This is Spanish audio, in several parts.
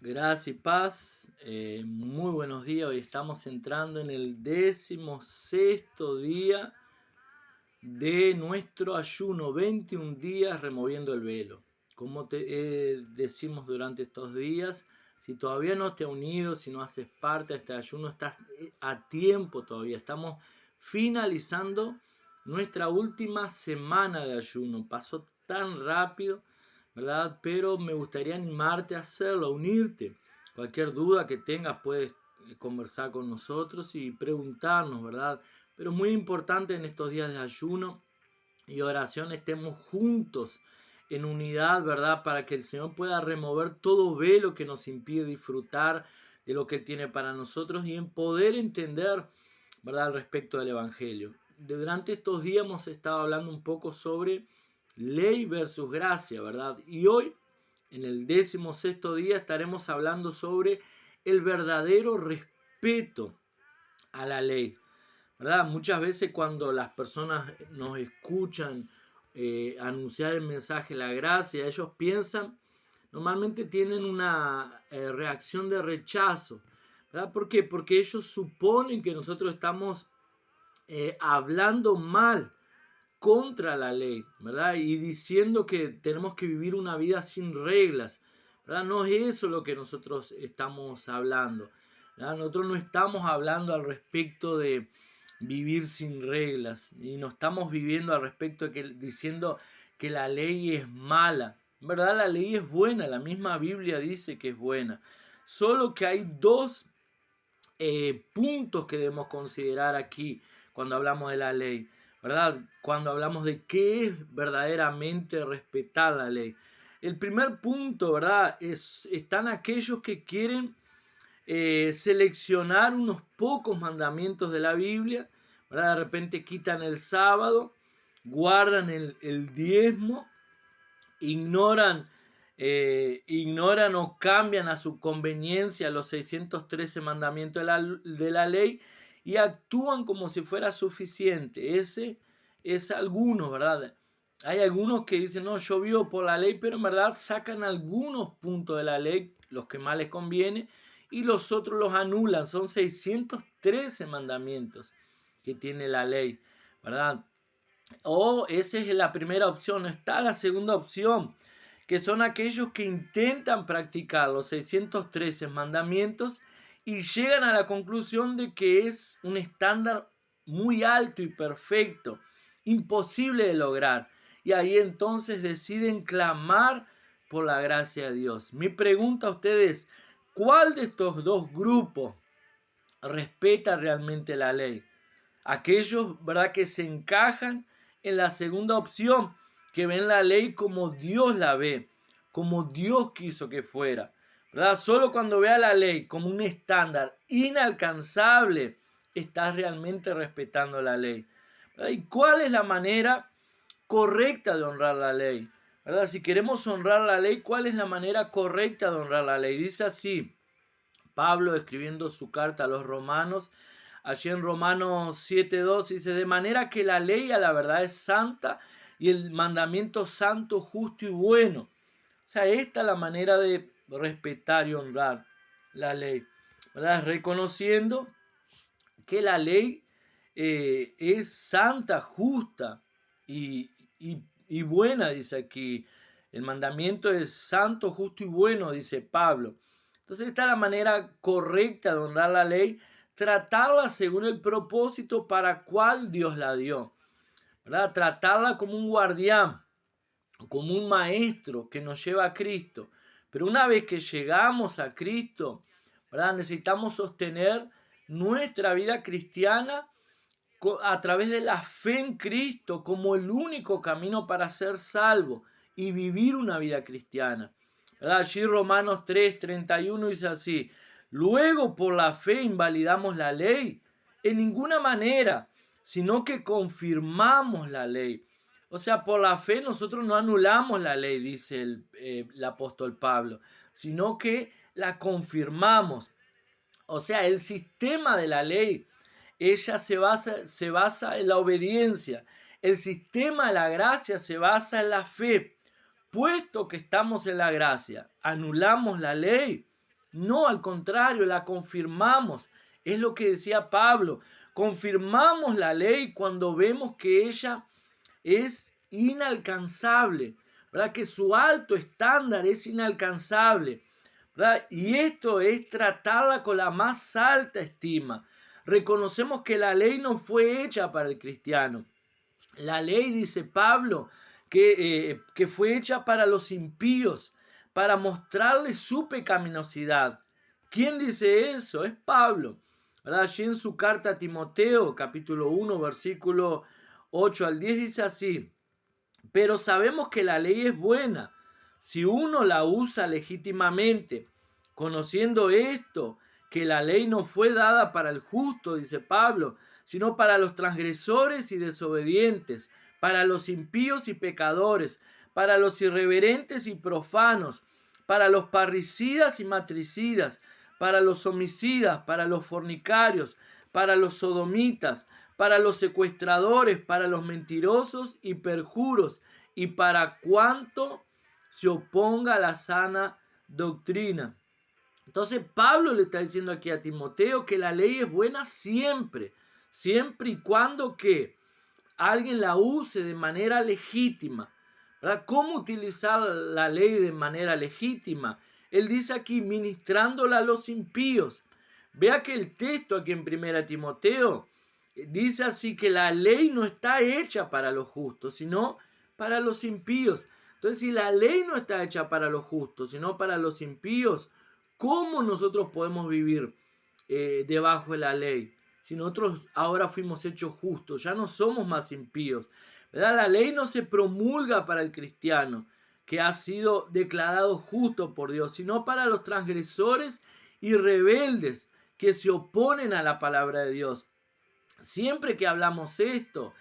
Gracia y paz, muy buenos días. Hoy estamos entrando en el 16º día de nuestro ayuno, 21 días removiendo el velo. Como decimos durante estos días, si todavía no te has unido, si no haces parte de este ayuno, estás a tiempo todavía. Estamos finalizando nuestra última semana de ayuno. Pasó tan rápido, ¿verdad? Pero me gustaría animarte a hacerlo, a unirte. Cualquier duda que tengas puedes conversar con nosotros y preguntarnos, ¿verdad? Pero es muy importante en estos días de ayuno y oración estemos juntos en unidad, ¿verdad? Para que el Señor pueda remover todo velo que nos impide disfrutar de lo que Él tiene para nosotros y en poder entender, ¿verdad? Al respecto del Evangelio. Durante estos días hemos estado hablando un poco sobre ley versus gracia, ¿verdad? Y hoy, en el 16º día, estaremos hablando sobre el verdadero respeto a la ley, ¿verdad? Muchas veces cuando las personas nos escuchan anunciar el mensaje de la gracia, ellos piensan, normalmente tienen una reacción de rechazo, ¿verdad? ¿Por qué? Porque ellos suponen que nosotros estamos hablando mal contra la ley, ¿verdad? Y diciendo que tenemos que vivir una vida sin reglas, ¿verdad? No es eso lo que nosotros estamos hablando, ¿verdad? Nosotros no estamos hablando al respecto de vivir sin reglas y no estamos viviendo al respecto de que diciendo que la ley es mala, ¿verdad? La ley es buena, la misma Biblia dice que es buena, solo que hay dos puntos que debemos considerar aquí cuando hablamos de la ley, ¿verdad? Cuando hablamos de qué es verdaderamente respetar la ley. El primer punto, ¿verdad? Están aquellos que quieren seleccionar unos pocos mandamientos de la Biblia, ¿verdad? De repente quitan el sábado, guardan el diezmo, ignoran ignoran o cambian a su conveniencia los 613 mandamientos de la ley y actúan como si fuera suficiente. Ese es algunos, ¿verdad? Hay algunos que dicen, no, yo vivo por la ley, pero en verdad sacan algunos puntos de la ley, los que más les conviene, y los otros los anulan. Son 613 mandamientos que tiene la ley, ¿verdad? O esa es la primera opción. Está la segunda opción, que son aquellos que intentan practicar los 613 mandamientos y llegan a la conclusión de que es un estándar muy alto y perfecto, imposible de lograr. Y ahí entonces deciden clamar por la gracia de Dios. Mi pregunta a ustedes, ¿cuál de estos dos grupos respeta realmente la ley? Aquellos, ¿verdad?, que se encajan en la segunda opción, que ven la ley como Dios la ve, como Dios quiso que fuera, ¿verdad? Solo cuando vea la ley como un estándar inalcanzable, estás realmente respetando la ley, ¿verdad? ¿Y cuál es la manera correcta de honrar la ley? ¿Verdad? Si queremos honrar la ley, ¿cuál es la manera correcta de honrar la ley? Dice así Pablo escribiendo su carta a los romanos, allí en Romanos 7:2 dice, de manera que la ley a la verdad es santa y el mandamiento santo, justo y bueno. O sea, esta es la manera de respetar y honrar la ley, ¿verdad? Reconociendo que la ley es santa, justa y buena, dice aquí. El mandamiento es santo, justo y bueno, dice Pablo. Entonces esta es la manera correcta de honrar la ley, tratarla según el propósito para cual Dios la dio, ¿verdad? Tratarla como un guardián, como un maestro que nos lleva a Cristo. Pero una vez que llegamos a Cristo, ¿verdad?, necesitamos sostener nuestra vida cristiana a través de la fe en Cristo como el único camino para ser salvo y vivir una vida cristiana, ¿verdad? Allí Romanos 3:31 dice así, luego por la fe invalidamos la ley, en ninguna manera, sino que confirmamos la ley. O sea, por la fe nosotros no anulamos la ley, dice el apóstol Pablo, sino que la confirmamos. O sea, el sistema de la ley, ella se basa en la obediencia. El sistema de la gracia se basa en la fe. Puesto que estamos en la gracia, anulamos la ley. No, al contrario, la confirmamos. Es lo que decía Pablo. Confirmamos la ley cuando vemos que ella es inalcanzable, ¿verdad? Que su alto estándar es inalcanzable, ¿verdad? Y esto es tratarla con la más alta estima. Reconocemos que la ley no fue hecha para el cristiano. La ley, dice Pablo, que fue hecha para los impíos, para mostrarles su pecaminosidad. ¿Quién dice eso? Es Pablo. ¿Verdad? Allí en su carta a Timoteo, capítulo 1, versículo 8 al 10, dice así: pero sabemos que la ley es buena si uno la usa legítimamente, conociendo esto, que la ley no fue dada para el justo, dice Pablo, sino para los transgresores y desobedientes, para los impíos y pecadores, para los irreverentes y profanos, para los parricidas y matricidas, para los homicidas, para los fornicarios, para los sodomitas, para los secuestradores, para los mentirosos y perjuros, y para cuanto se oponga a la sana doctrina. Entonces Pablo le está diciendo aquí a Timoteo que la ley es buena siempre, siempre y cuando que alguien la use de manera legítima. ¿Verdad? ¿Cómo utilizar la ley de manera legítima? Él dice aquí, ministrándola a los impíos. Vea que el texto aquí en 1 Timoteo dice así que la ley no está hecha para los justos, sino para los impíos. Entonces, si la ley no está hecha para los justos, sino para los impíos, ¿cómo nosotros podemos vivir debajo de la ley? Si nosotros ahora fuimos hechos justos, ya no somos más impíos, ¿verdad? La ley no se promulga para el cristiano que ha sido declarado justo por Dios, sino para los transgresores y rebeldes que se oponen a la palabra de Dios. Siempre que hablamos esto,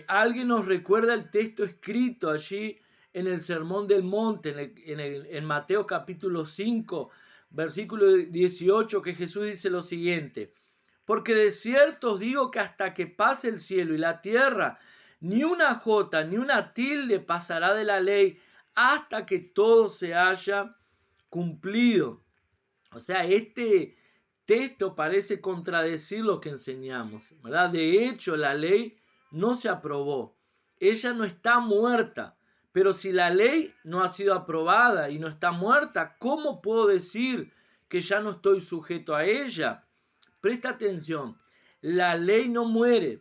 alguien nos recuerda el texto escrito allí en el Sermón del Monte, en Mateo capítulo 5, versículo 18, que Jesús dice lo siguiente: porque de cierto os digo que hasta que pase el cielo y la tierra, ni una jota ni una tilde pasará de la ley hasta que todo se haya cumplido. O sea, este texto parece contradecir lo que enseñamos, ¿verdad? De hecho, la ley no se aprobó. Ella no está muerta. Pero si la ley no ha sido aprobada y no está muerta, ¿cómo puedo decir que ya no estoy sujeto a ella? Presta atención, la ley no muere,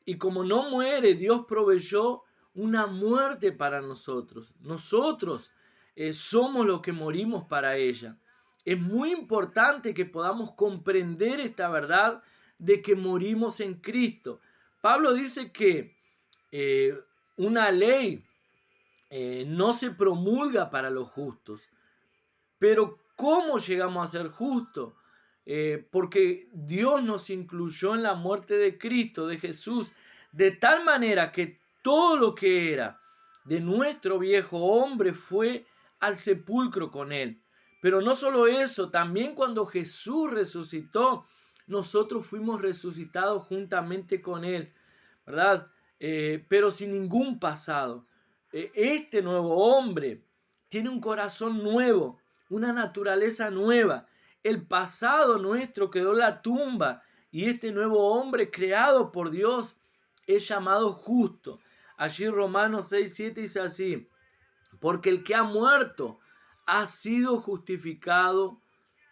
y como no muere, Dios proveyó una muerte para nosotros. Nosotros somos los que morimos para ella. Es muy importante que podamos comprender esta verdad de que morimos en Cristo. Pablo dice que una ley no se promulga para los justos, pero ¿cómo llegamos a ser justos? Porque Dios nos incluyó en la muerte de Cristo, de Jesús, de tal manera que todo lo que era de nuestro viejo hombre fue al sepulcro con él. Pero no solo eso, también cuando Jesús resucitó, nosotros fuimos resucitados juntamente con él, ¿verdad? Pero sin ningún pasado. Este nuevo hombre tiene un corazón nuevo, una naturaleza nueva. El pasado nuestro quedó en la tumba y este nuevo hombre creado por Dios es llamado justo. Allí Romanos 6:7 dice así: porque el que ha muerto ha sido justificado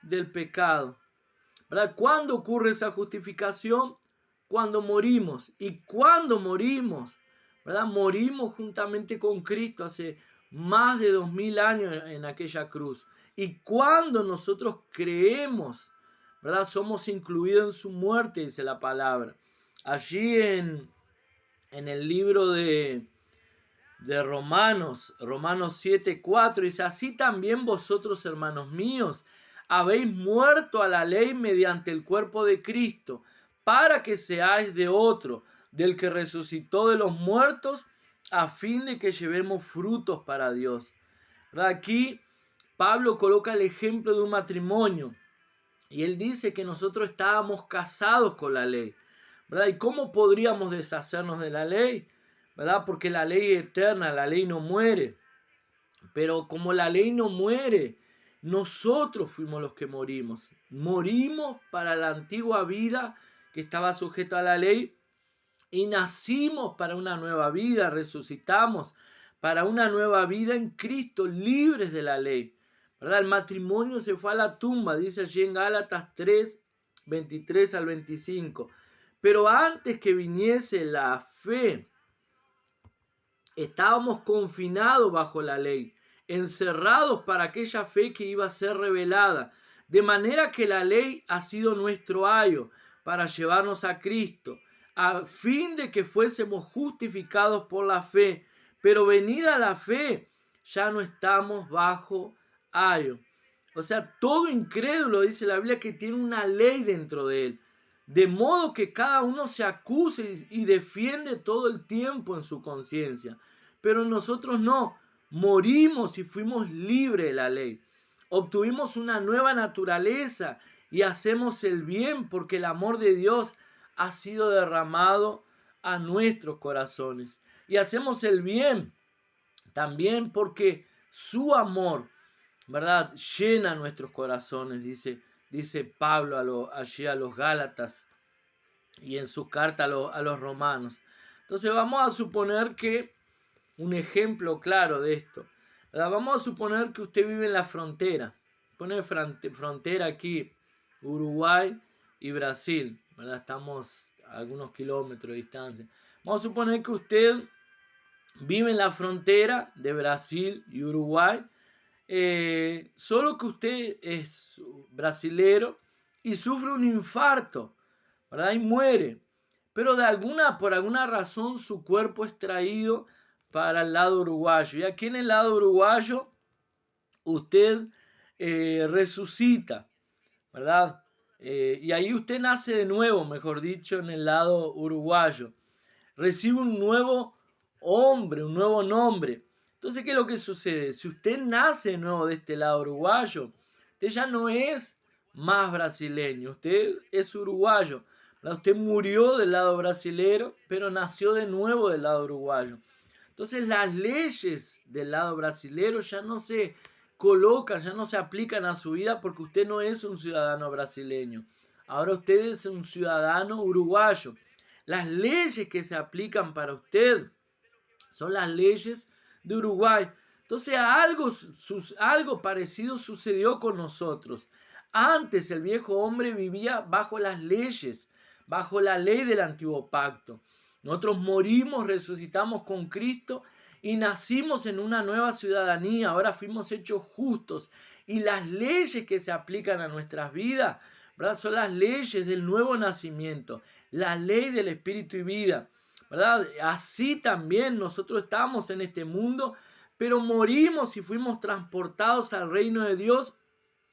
del pecado. ¿Verdad? ¿Cuándo ocurre esa justificación? Cuando morimos. ¿Y cuando morimos? ¿Verdad? Morimos juntamente con Cristo hace más de 2000 años en aquella cruz. Y cuando nosotros creemos, ¿verdad? Somos incluidos en su muerte, dice la palabra. Allí en el libro de Romanos 7:4 dice: así también vosotros, hermanos míos, habéis muerto a la ley mediante el cuerpo de Cristo, para que seáis de otro, del que resucitó de los muertos, a fin de que llevemos frutos para Dios. ¿Verdad? Aquí Pablo coloca el ejemplo de un matrimonio y él dice que nosotros estábamos casados con la ley, ¿verdad? ¿Y cómo podríamos deshacernos de la ley? ¿Verdad? Porque la ley es eterna, la ley no muere. Pero como la ley no muere, nosotros fuimos los que morimos. Morimos para la antigua vida que estaba sujeta a la ley y nacimos para una nueva vida, resucitamos para una nueva vida en Cristo, libres de la ley. ¿Verdad? El matrimonio se fue a la tumba, dice allí en Gálatas 3, 23 al 25. Pero antes que viniese la fe, estábamos confinados bajo la ley, encerrados para aquella fe que iba a ser revelada. De manera que la ley ha sido nuestro ayo para llevarnos a Cristo, a fin de que fuésemos justificados por la fe. Pero venida la fe, ya no estamos bajo ayo. O sea, todo incrédulo, dice la Biblia, que tiene una ley dentro de él. De modo que cada uno se acuse y defiende todo el tiempo en su conciencia. Pero nosotros no, morimos y fuimos libres de la ley. Obtuvimos una nueva naturaleza y hacemos el bien porque el amor de Dios ha sido derramado a nuestros corazones. Y hacemos el bien también porque su amor, ¿verdad?, llena nuestros corazones, dice Pablo allí a los Gálatas y en su carta a los romanos. Entonces vamos a suponer que, un ejemplo claro de esto, ¿verdad?, vamos a suponer que usted vive en la frontera, pone frontera aquí, Uruguay y Brasil, ¿verdad? Estamos a algunos kilómetros de distancia. Vamos a suponer que usted vive en la frontera de Brasil y Uruguay, solo que usted es brasilero y sufre un infarto, ¿verdad? Y muere. Pero por alguna razón su cuerpo es traído para el lado uruguayo. Y aquí en el lado uruguayo usted resucita, ¿verdad? Y ahí usted nace de nuevo, mejor dicho, en el lado uruguayo. Recibe un nuevo hombre, un nuevo nombre. Entonces, ¿qué es lo que sucede? Si usted nace de nuevo de este lado uruguayo, usted ya no es más brasileño, usted es uruguayo. Usted murió del lado brasilero, pero nació de nuevo del lado uruguayo. Entonces, las leyes del lado brasilero ya no se colocan, ya no se aplican a su vida porque usted no es un ciudadano brasileño. Ahora usted es un ciudadano uruguayo. Las leyes que se aplican para usted son las leyes de Uruguay. Entonces algo parecido sucedió con nosotros. Antes el viejo hombre vivía bajo las leyes, bajo la ley del antiguo pacto. Nosotros morimos, resucitamos con Cristo y nacimos en una nueva ciudadanía. Ahora fuimos hechos justos. Y las leyes que se aplican a nuestras vidas, ¿verdad?, son las leyes del nuevo nacimiento, la ley del espíritu y vida, ¿verdad? Así también nosotros estamos en este mundo, pero morimos y fuimos transportados al reino de Dios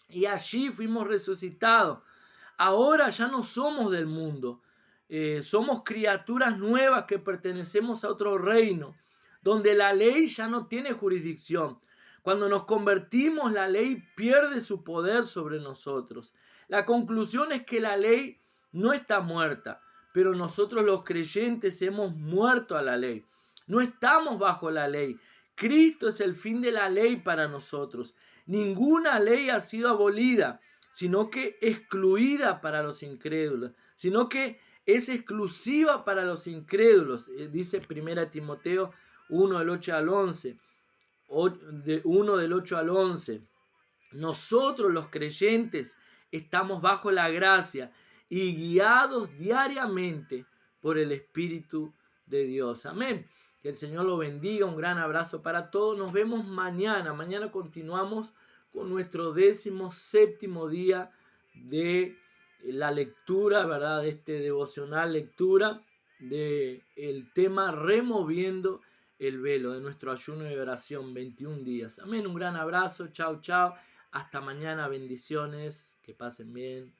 y allí fuimos resucitados. Ahora ya no somos del mundo, somos criaturas nuevas que pertenecemos a otro reino, donde la ley ya no tiene jurisdicción. Cuando nos convertimos, la ley pierde su poder sobre nosotros. La conclusión es que la ley no está muerta, pero nosotros los creyentes hemos muerto a la ley. No estamos bajo la ley. Cristo es el fin de la ley para nosotros. Ninguna ley ha sido abolida, sino que excluida para los incrédulos, sino que es exclusiva para los incrédulos. Dice 1 Timoteo 1 del 8 al 11. 1 del 8 al 11. Nosotros los creyentes estamos bajo la gracia y guiados diariamente por el Espíritu de Dios. Amén. Que el Señor lo bendiga. Un gran abrazo para todos. Nos vemos mañana. Mañana continuamos con nuestro 17º día de la lectura, ¿verdad?, de este devocional, lectura del tema removiendo el velo, de nuestro ayuno y oración, 21 días. Amén. Un gran abrazo. Chao, chao. Hasta mañana. Bendiciones. Que pasen bien.